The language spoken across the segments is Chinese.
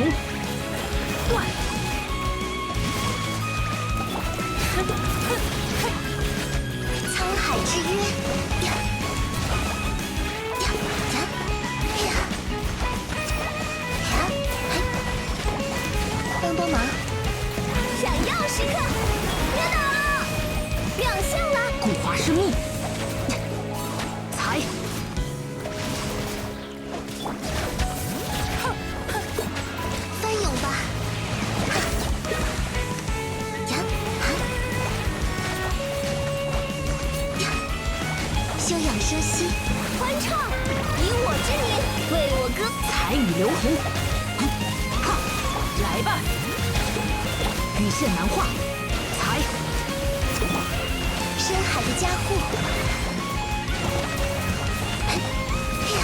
红，断！沧海之约，呀呀呀呀呀！帮帮忙！闪耀时刻，别打！亮相了！固化生命，财！翻涌吧！呀啊！呀！休养生息，欢唱，以我之名为我歌，彩雨流红，哈！来吧！羽线难画，财！深海的加护。哎呀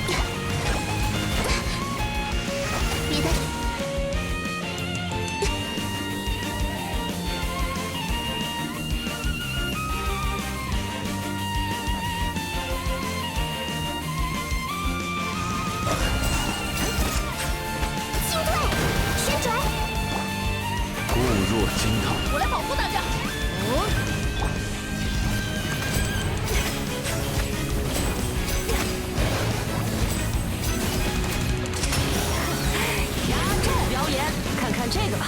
呀！别的。进队，旋转。固若金汤。我来保护大家。压轴表演，看看这个吧。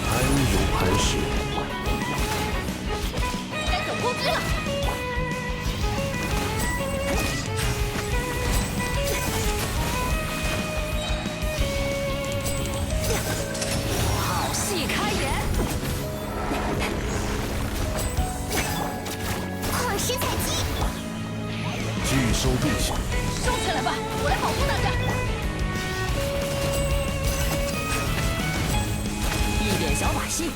安有磐石。该走攻击了。好戏开演。矿石采集，拒收对象。收起来吧，我来保护大家。一点小把戏。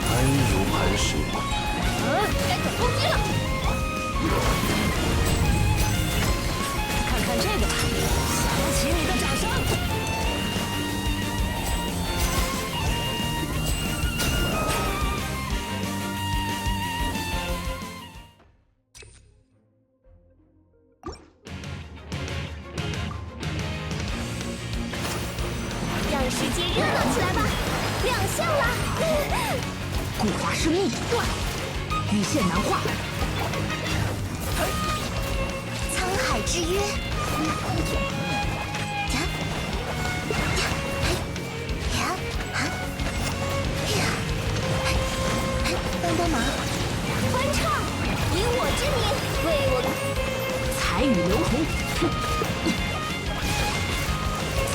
安如磐石。该走攻击了。看看这个吧，响起你的掌声。让世界热闹起来吧！亮相了！固化生命，断！羽线难画，沧海之约，呀呀嘿呀啊呀嘿，帮帮忙！欢唱，以我之名为我彩雨流红，财！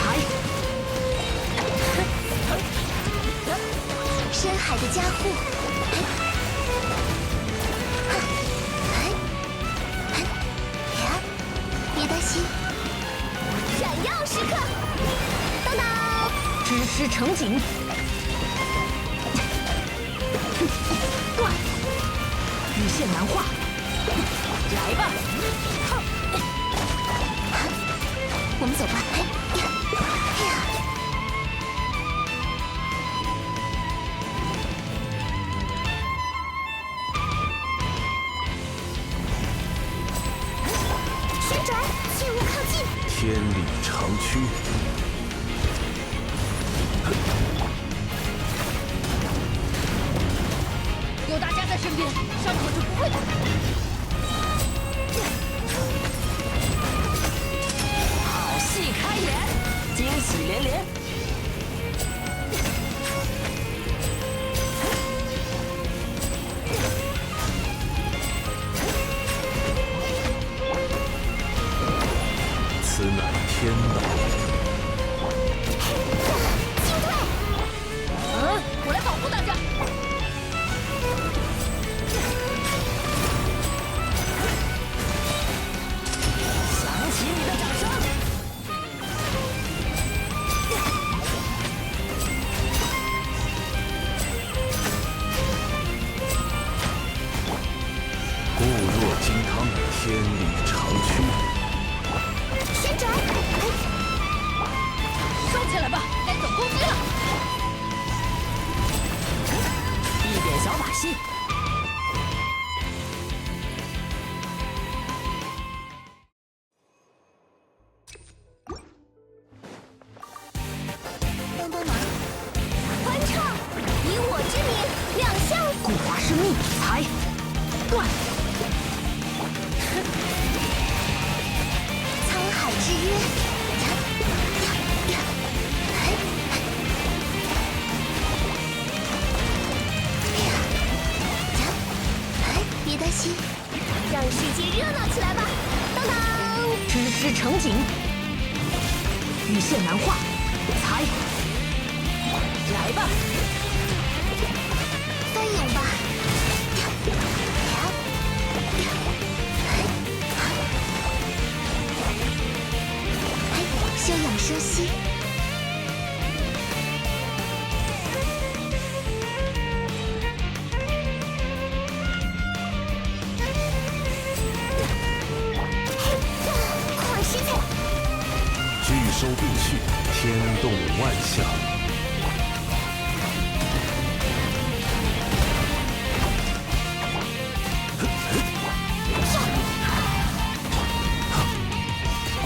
深海的加护，呀，别担心，闪耀时刻，当当，支持成景，断！羽线难画，来吧！我们走吧。哎呀，哎呀，旋转，切勿靠近。天理长驱。有大家在身边，伤口就不会痛。好戏开演，惊喜连连。此乃天道。进队，我来保护大家。响起你的掌声。固若金汤。裁，断。沧海之约，别担心，让世界热闹起来吧！当当，直至成景，羽线难画，裁。来吧，翻涌吧！休养生息。快失彩！巨收并蓄，天动万象。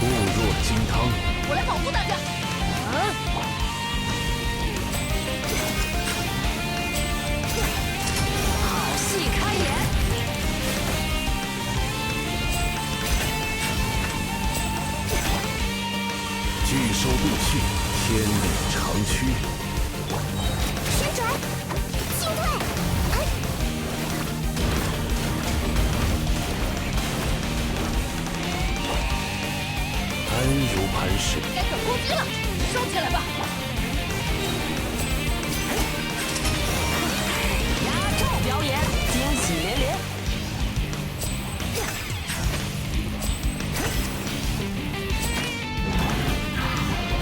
固若金汤。我来保护大家。好戏开演。巨收并蓄，天理长驱。旋转，进退，安如磐石。该可攻击了，收起来吧。压轴表演，惊喜连连。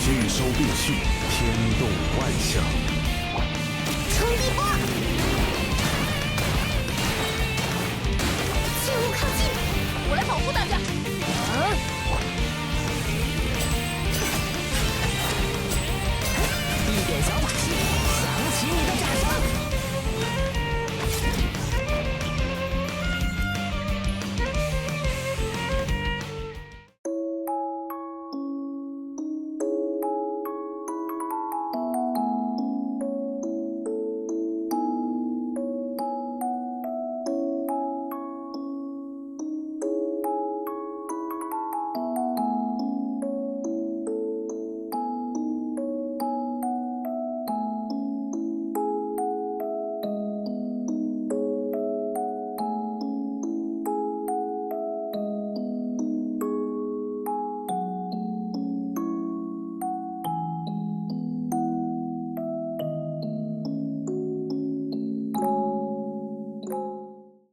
巨收并蓄，天动万象。冲地波，切勿靠近！我来保护大家。